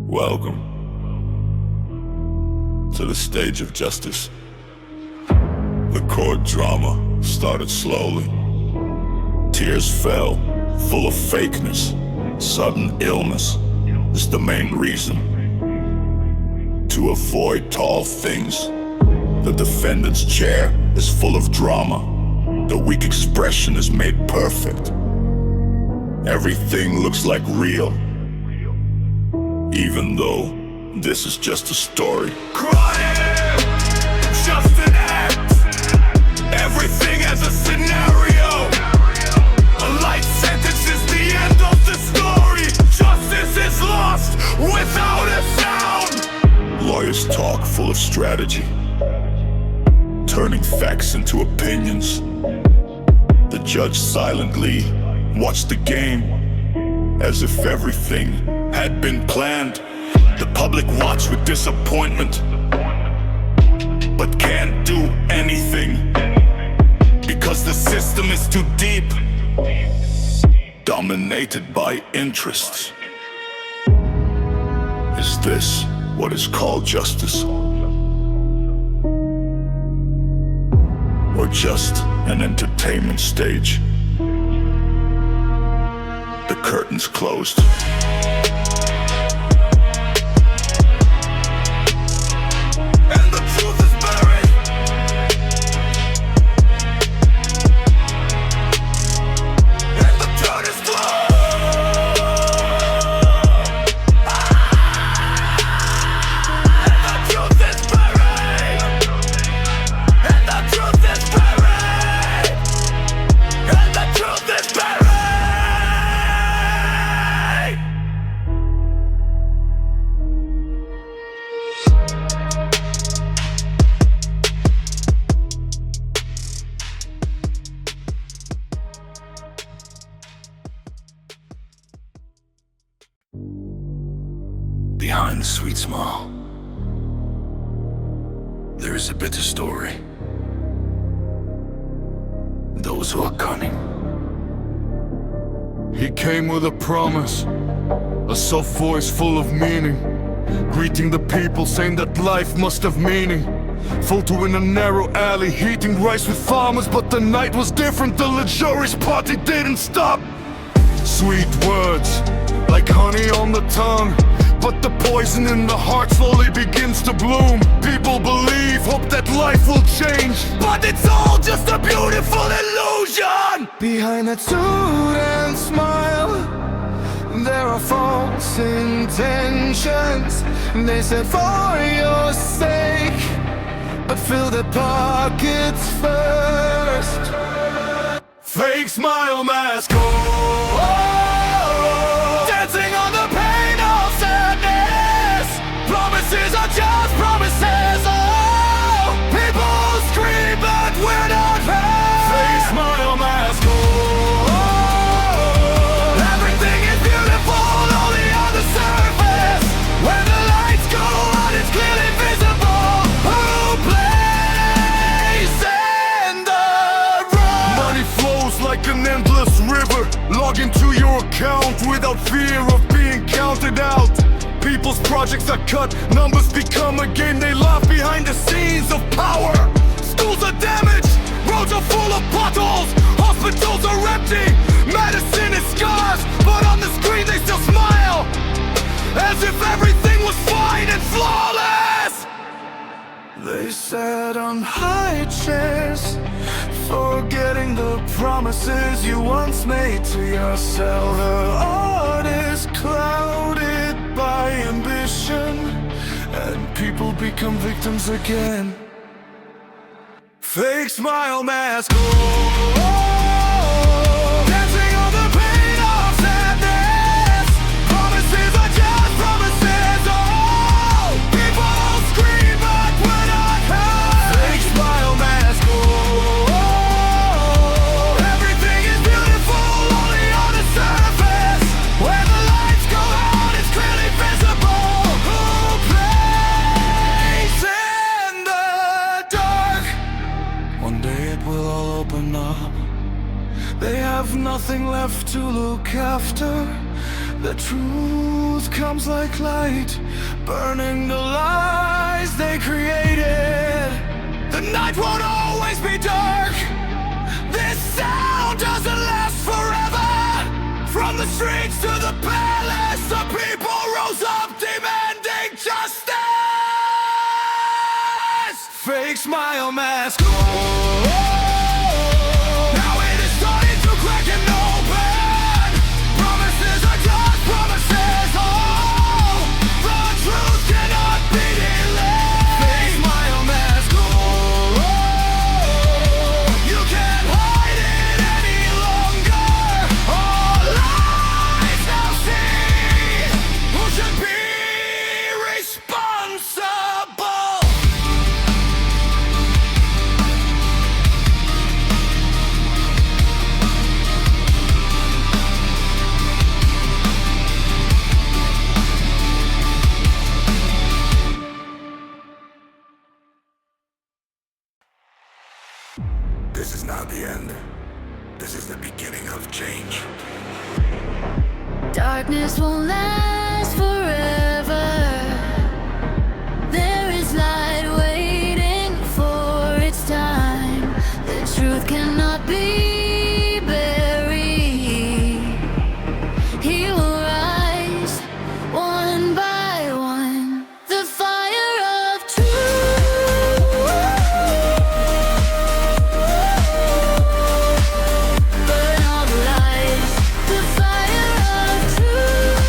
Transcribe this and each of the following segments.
Welcome to the stage of justice. The court drama started slowly. Tears fell, full of fakeness. Sudden illness is the main reason. To avoid tall things, the defendant's chair is full of drama. The weak expression is made perfect. Everything looks like real, even though this is just a story. Crime, just an act. Everything has a scenario. A life sentence is the end of the story. Justice is lost without a sound. Lawyers talk full of strategy, turning facts into opinions. The judge silently watched the game, as if everything had been planned. The public watch with disappointment, but can't do anything, because the system is too deep, dominated by interests. Is this what is called justice? Or just an entertainment stage? The curtains closed. And the truth is buried. And the curtain is closed. And the truth is buried. And the truth is buried. And the truth is buried. Behind the sweet smile, there is a bitter story. Those who are cunning. He came with a promise, a soft voice full of meaning, greeting the people, saying that life must have meaning. Photo in a narrow alley, eating rice with farmers, but the night was different, the luxurious party didn't stop. Sweet words, like honey on the tongue, but the poison in the heart slowly begins to bloom. People believe, hope that life will change, but it's all just a beautiful illusion. Behind that suit and smile, there are false intentions. They said for your sake, but fill their pockets first. Fake smile mask, dancing on the pain of sadness. Promises are just promises. Oh, people scream, but we're not heard. Fake smile mask. Everything is beautiful only on the surface. When the lights go out, it's clearly visible who plays in the road. Money flows like an endless river. Log into your account without fear of being counted out. People's projects are cut, numbers become a game. They laugh behind the scenes of power. Schools are damaged, roads are full of potholes, hospitals are empty, medicine is scarce, but on the screen they still smile, as if everything was fine and flawless. They sat on high chairs, forgetting the promises you once made to yourself. The art is clouded by ambition, and people become victims again. Fake smile mask. Dancing on the pain of sadness. Promises are just promises. Oh, people scream, but we're not heard. Fake smile mask. Everything is beautiful only on the surface. When the lights go out, it's clearly visible who plays in the dark. One day it will all open up. They have nothing left to look after. The truth comes like light, burning the lies they created. The night won't always be dark. This sound doesn't last forever. From the streets to the palace, the people rose up demanding justice. Fake smile mask. Now it is starting to crack and open. Promises are just promises. Oh, the truth cannot be delayed. Fake smile mask. You can't hide it any longer. All eyes now see who should be responsible. This is not the end. This is the beginning of change. Darkness won't last forever. There is light waiting for its time. The truth cannot be buried. He will rise one by one. The fire of truth burn all the lies. The fire of truth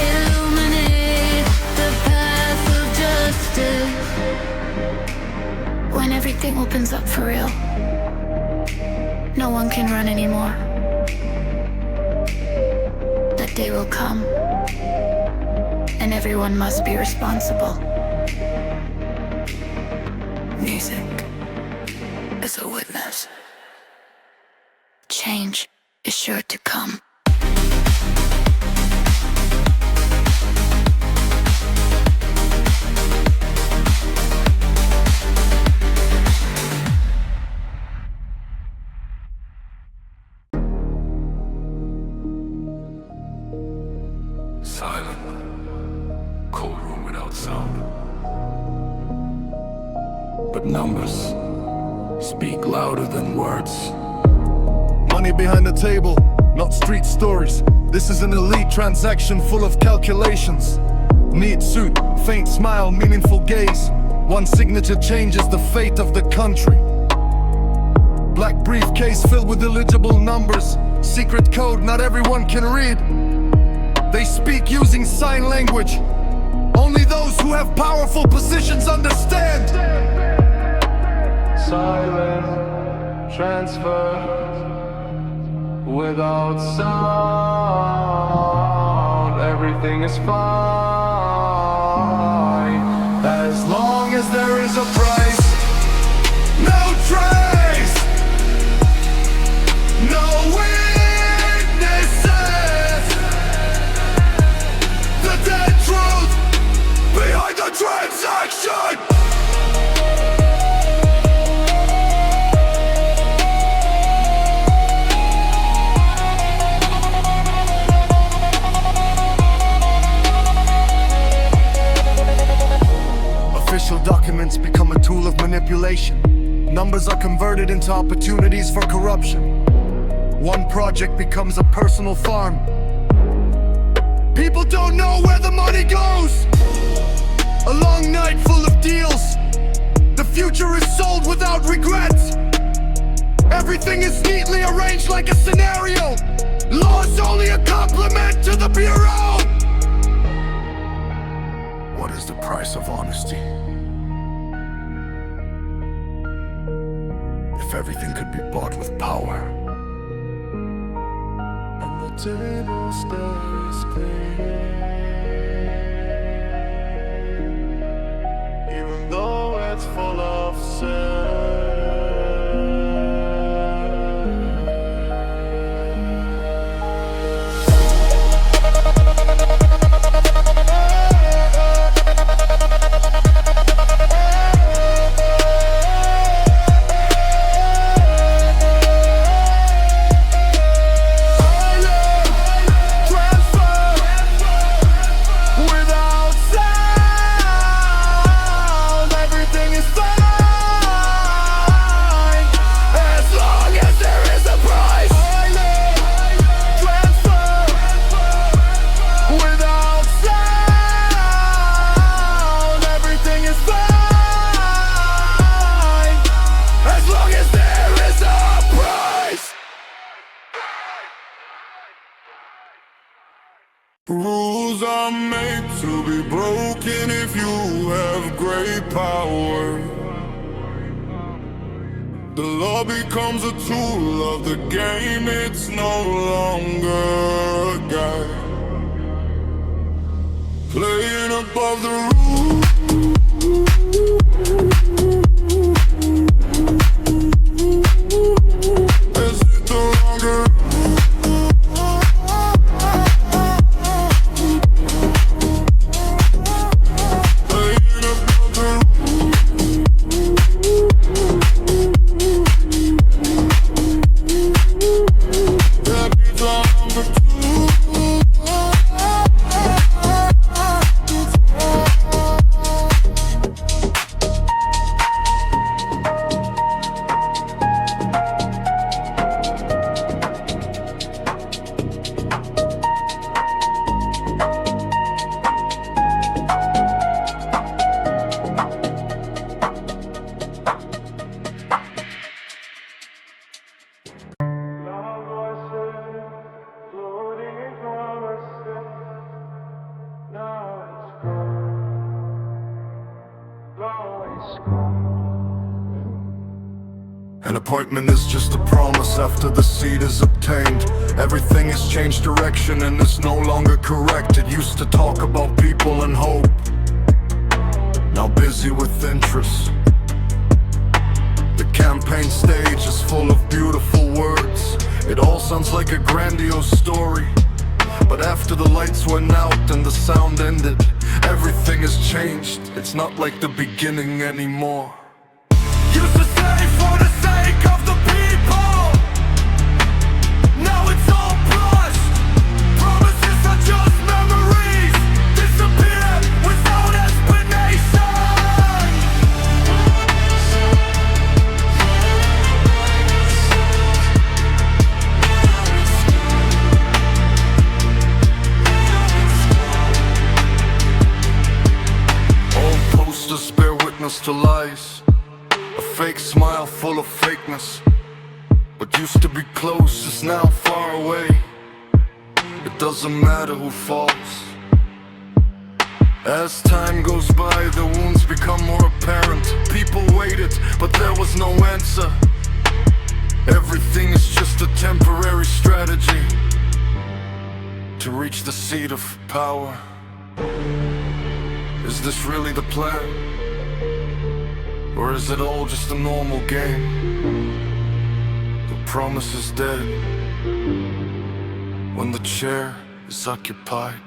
illuminate the path of justice. When everything opens up for real, no one can run anymore. That day will come, and everyone must be responsible. Music is a witness. Change is sure to come. Silent. Cold room without sound. But numbers speak louder than words. Money behind the table, not street stories. This is an elite transaction full of calculations. Neat suit, faint smile, meaningful gaze. One signature changes the fate of the country. Black briefcase filled with illegible numbers. Secret code not everyone can read. They speak using sign language. Only those who have powerful positions understand. Silent transfer without sound. Everything is fine as long as there is a price. No trace, no witnesses. The dead truth behind the transaction. Official documents become a tool of manipulation. Numbers are converted into opportunities for corruption. One project becomes a personal farm. People don't know where the money goes. A long night full of deals. The future is sold without regrets. Everything is neatly arranged like a scenario. Law is only a compliment to the bureau. What is the price of honesty? If everything could be bought with power. And the table stays clean, even though it's full of sin. Rules are made to be broken if you have great power. The law becomes a tool of the game, it's no longer a guide. Playing above the rules. Is it no longer? Playing above the that beats on number two. An appointment is just a promise after the seed is obtained. Everything has changed direction and it's no longer correct. It used to talk about people and hope, now busy with interests. The campaign stage is full of beautiful words. It all sounds like a grandiose story, but after the lights went out and the sound ended, everything has changed. It's not like the beginning anymore. Used to say for the sake of the people, now it's all blush. Promises are just memories, disappear without explanation. Old posters bear witness to lies. A fake smile full of fakeness. What used to be close is now far away. It doesn't matter who falls. As time goes by, the wounds become more apparent. People waited, but there was no answer. Everything is just a temporary strategy to reach the seat of power. Is this really the plan? Or is it all just a normal game? The promise is dead when the chair is occupied.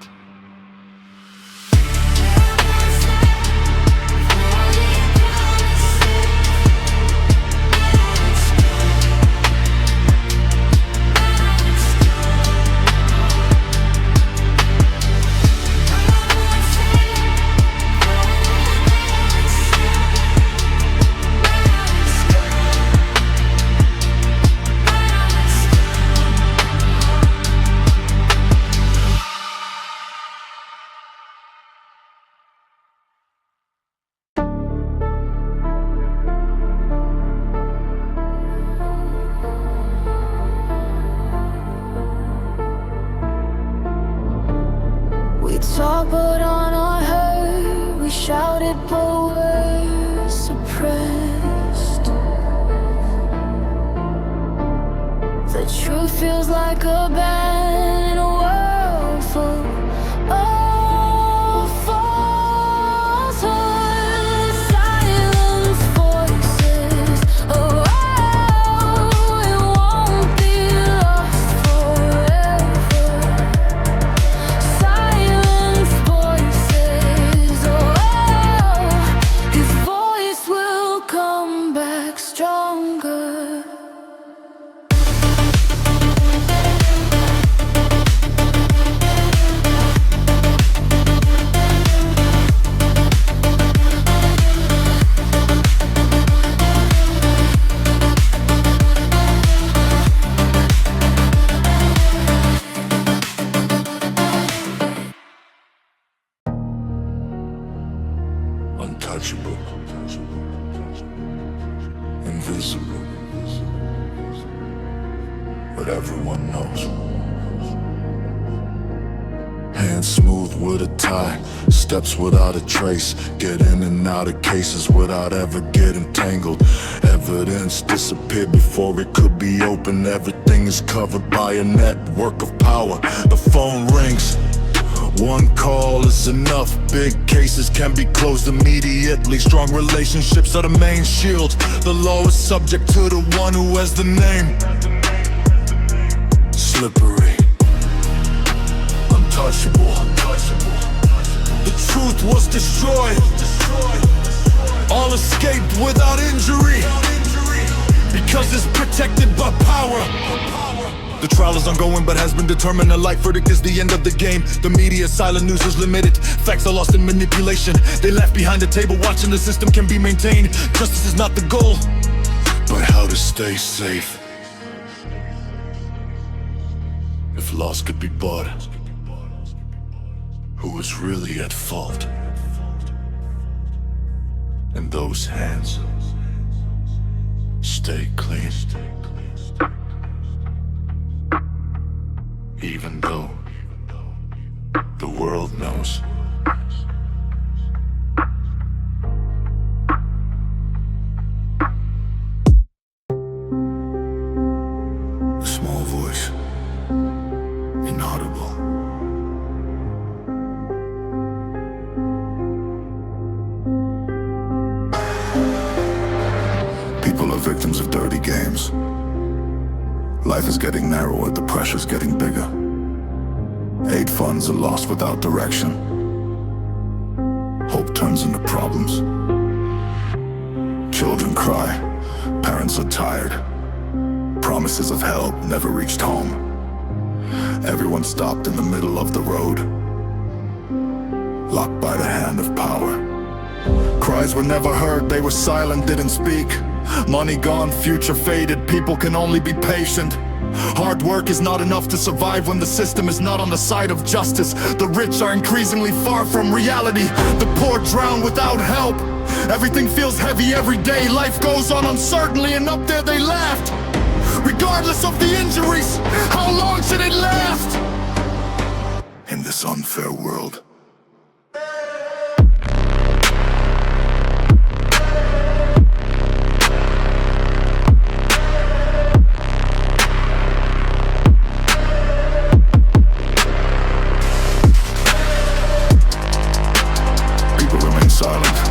Talk but on our hurt, we shouted but were suppressed. The truth feels like a band in a world full of falsehood. Silence voices around, it won't be lost forever. Silence voices, his voice will come back stronger. Untouchable, invisible, but everyone knows. Hands dance smooth with a tie, steps without a trace, get in and out of cases without ever getting tangled. Evidence disappeared before it could be opened. Everything is covered by a network of power. The phone rings, one call is enough. Big cases can be closed immediately. Strong relationships are the main shield. The law is subject to the one who has the name. Slippery, untouchable. The truth was destroyed. All escaped without injury, because it's protected by power. The trial is ongoing but has been determined. A life verdict is the end of the game. The media silent, news is limited. Facts are lost in manipulation. They left behind the table watching the system can be maintained. Justice is not the goal, but how to stay safe. If loss could be bought, who is really at fault? And those hands stay clean. Even though the world knows. A small voice, inaudible. People are victims of dirty games. Life is getting narrower, the pressure's getting bigger. Aid funds are lost without direction. Hope turns into problems. Children cry, parents are tired. Promises of help never reached home. Everyone stopped in the middle of the road, locked by the hand of power. Cries were never heard, they were silent, didn't speak. Money gone, future faded, people can only be patient. Hard work is not enough to survive when the system is not on the side of justice. The rich are increasingly far from reality. The poor drown without help. Everything feels heavy every day. Life goes on uncertainly, and up there they laughed. Regardless of the injuries, how long should it last? In this unfair world, people remain silent.